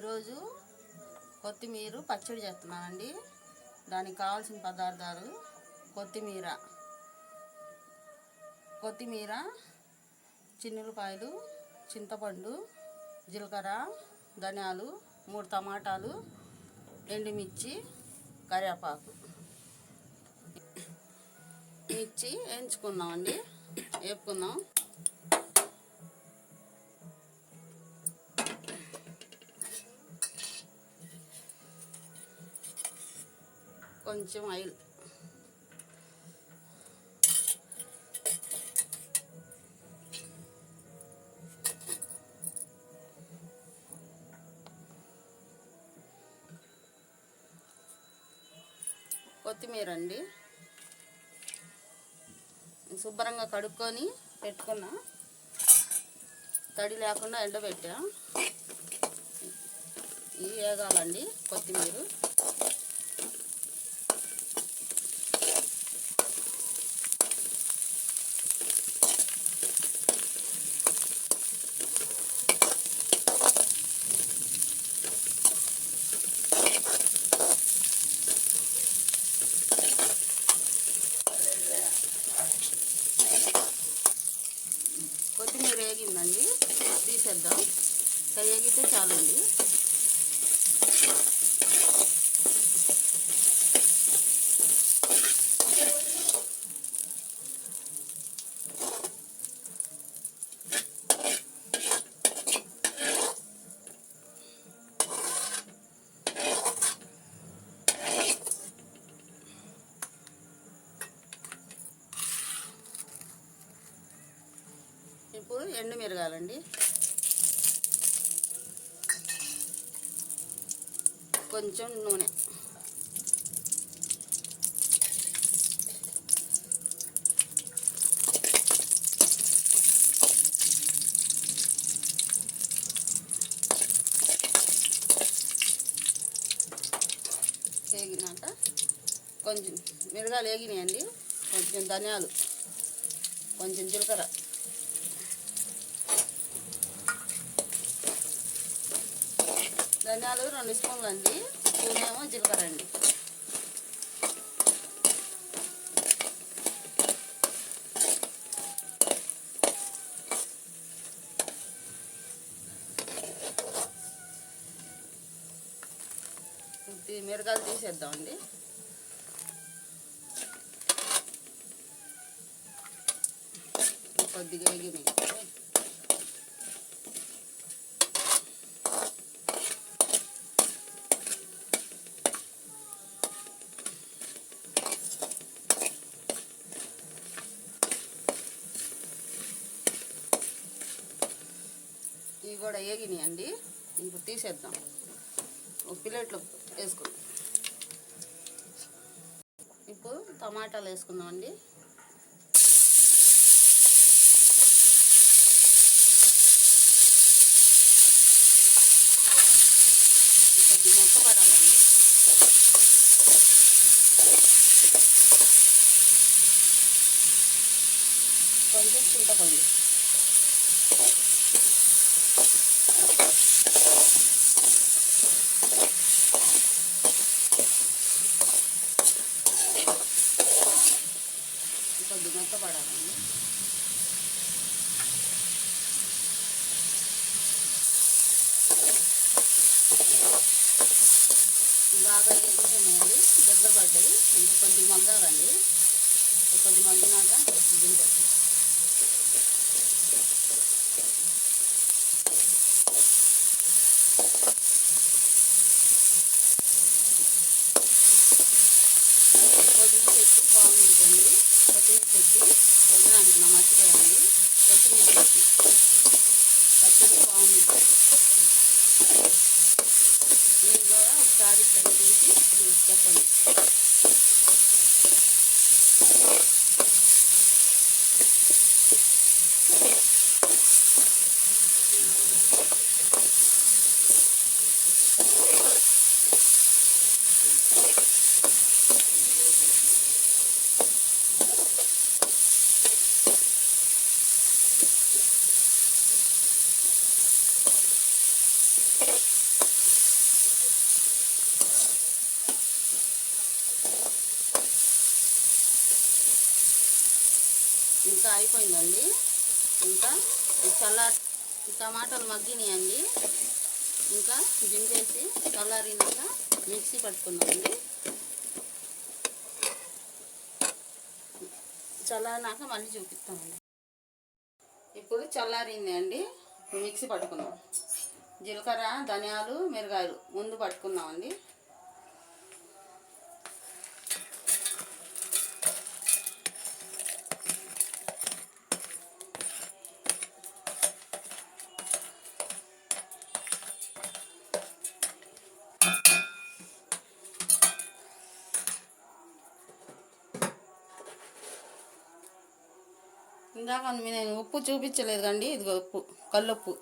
ఈరోజు కొత్తిమీర పచ్చడి చేస్తున్నానండి. దానికి కావాల్సిన పదార్థాలు కొత్తిమీర, చిన్నులపాయలు, చింతపండు, జీలకర్ర, ధనియాలు, 3 టమాటాలు, ఎండుమిర్చి, కరివేపాకు. మిర్చి వేయించుకుందామండి, వేపుకుందాం. కొంచెం ఆయిల్, కొత్తిమీర అండి శుభ్రంగా కడుక్కొని పెట్టుకున్నా, తడి లేకుండా ఎండబెట్టా. ఇవి వేగాలండి. కొత్తిమీర వేగిందండి, తీసేద్దాం. వేగితే చాలండి. ఇప్పుడు ఎండుమిరగాలండి, కొంచెం నూనె, వేగినాక కొంచెం మిరగాలు వేగినాయండి, కొంచెం ధనియాలు, కొంచెం జీలకర్ర, ధనియాలు 2 స్పూన్లు అండి, స్పూనేమో జీలకర్ర అండి. మిరగాయలు తీసేద్దామండి. కొద్దిగా వేగినాయి. ఇవి కూడా వేగినాయండి. ఇప్పుడు తీసేద్దాం, ఒక ప్లేట్లో వేసుకుందాం. ఇప్పుడు టమాటాలు వేసుకుందామండి. కొద్దిగా మొక్కపడాలండి. కొంచెం చింతపండు, కొద్దిగా మెత్తపడాలండి. బాగా వేగుతున్నాయండి, దగ్గర పడ్డాయి. ఇంకా కొద్దిగా మగ్గాలండి. కొద్దిగా మగ్గినాక దింపండి. కొత్తిమీర చెట్టు బాగుంటుంది. కొత్తిమీర చెట్టు కొద్దిగా అంటున్నా, మర్చిపోయానండి. కొత్తిమీర చెట్టు పచ్చడి బాగుంటుంది. మీరు కూడా ఒకసారి ట్రై చేసి చెప్పండి. ఇంకా అయిపోయిందండి. ఇంకా ఈ టమాటాలు మగ్గినాయండి. ఇంకా దింపేసి చల్లారినాక మిక్సీ పట్టుకున్నామండి. చల్లారినాక మళ్ళీ చూపిస్తామండి. ఇప్పుడు చల్లారింది అండి. మిక్సీ పట్టుకున్నాం. జీలకర్ర, ధనియాలు, మిరగాయలు ముందు పట్టుకున్నామండి. ఇందాక నేను ఉప్పు చూపించలేదు కండి. ఇదిగో ఉప్పు, కల్లుప్పు,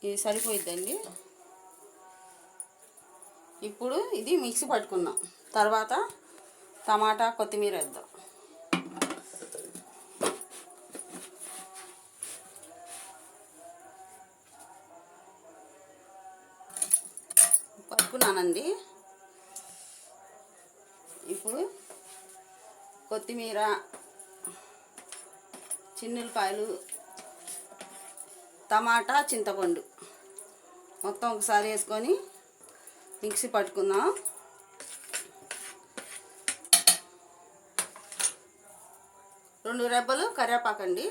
ఇది సరిపోయిద్దండి. ఇప్పుడు ఇది మిక్సీ పట్టుకున్నాం. తర్వాత టమాటా, కొత్తిమీర వేద్దాం. పట్టుకున్నానండి. ఇప్పుడు కొత్తిమీర, చిన్నులపాయలు, టమాటా, చింతపండు మొత్తం ఒకసారి వేసుకొని మిక్సీ పట్టుకుందాం. రెండు రెబ్బలు కరివేపాకు అండి.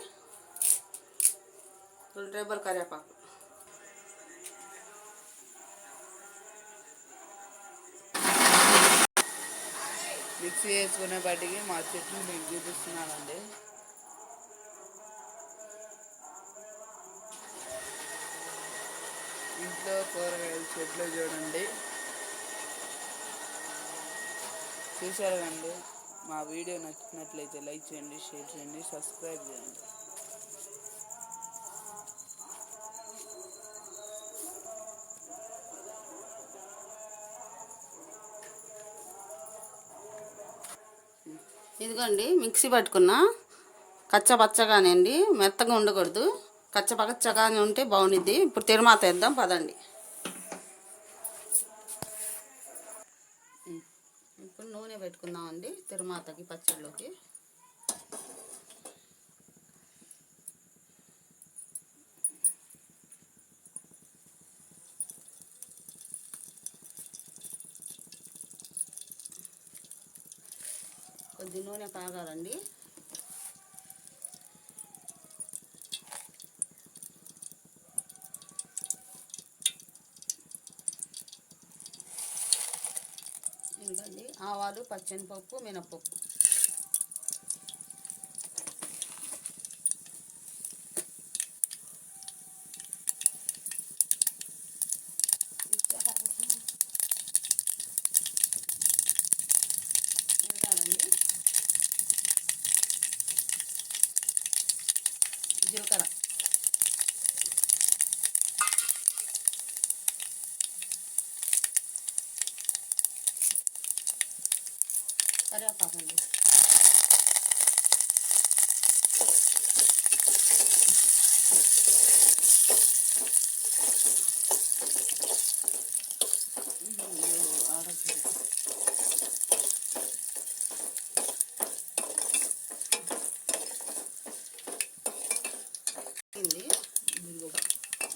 2 రెబ్బలు కరివేపాకు. మిక్సీ వేసుకునే బట్టికి మా చెట్లు మీకు చూపిస్తున్నానండి. ఇంట్లో కూరగాయల చెట్లు చూడండి. చూశారు కండి. మా వీడియో నచ్చినట్లయితే లైక్ చేయండి, షేర్ చేయండి, సబ్స్క్రైబ్ చేయండి. ఇదిగోండి మిక్సీ పట్టుకున్నా. కచ్చపచ్చగానే అండి, మెత్తగా ఉండకూడదు. కచ్చపచ్చగానే ఉంటే బాగుండిద్ది. ఇప్పుడు తిరుమాత వేద్దాం పదండి. ఇప్పుడు నూనె పెట్టుకుందామండి తిరుమాతకి, పచ్చడిలోకి. కొద్ది నూనె కాగాలండి. ఇంకండి ఆవాలు, పచ్చెనపప్పు, మినపప్పు. వేగాలండి. జీలకర్ర, కరివేపాకు అండి.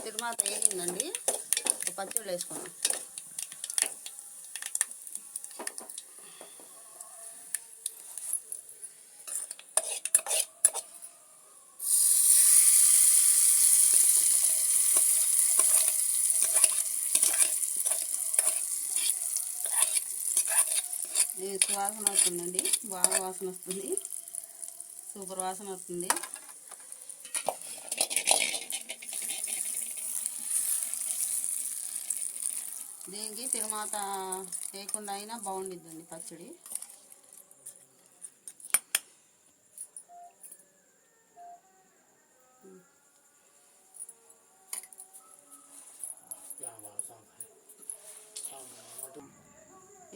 తిరుమాత వేగిందండి. పచ్చళ్ళు వేసుకున్నాం. ఇది సువాసన వస్తుందండి. బాగా వాసన వస్తుంది. సూపర్ వాసన వస్తుంది. దీనికి తిరుమాత వేయకుండా అయినా బాగుండిద్దండి పచ్చడి.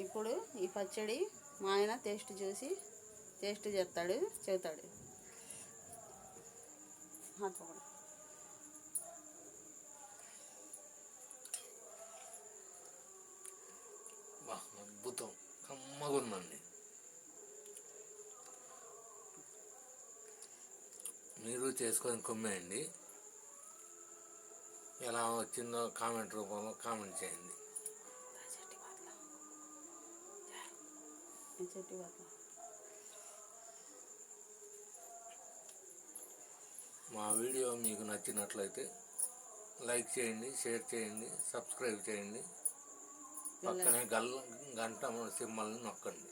ఇప్పుడు ఈ పచ్చడి మా ఆయన టేస్ట్ చేస్తాడు, చెబుతాడు. అద్భుతం, కమ్మగుందండి. మీరు చేసుకొని కుమ్మేయండి. ఎలా వచ్చిందో కామెంట్ రూపంలో కామెంట్ చేయండి. మా వీడియో మీకు నచ్చినట్లయితే లైక్ చేయండి, షేర్ చేయండి, సబ్స్క్రైబ్ చేయండి. పక్కనే గంట సింబల్ని నొక్కండి.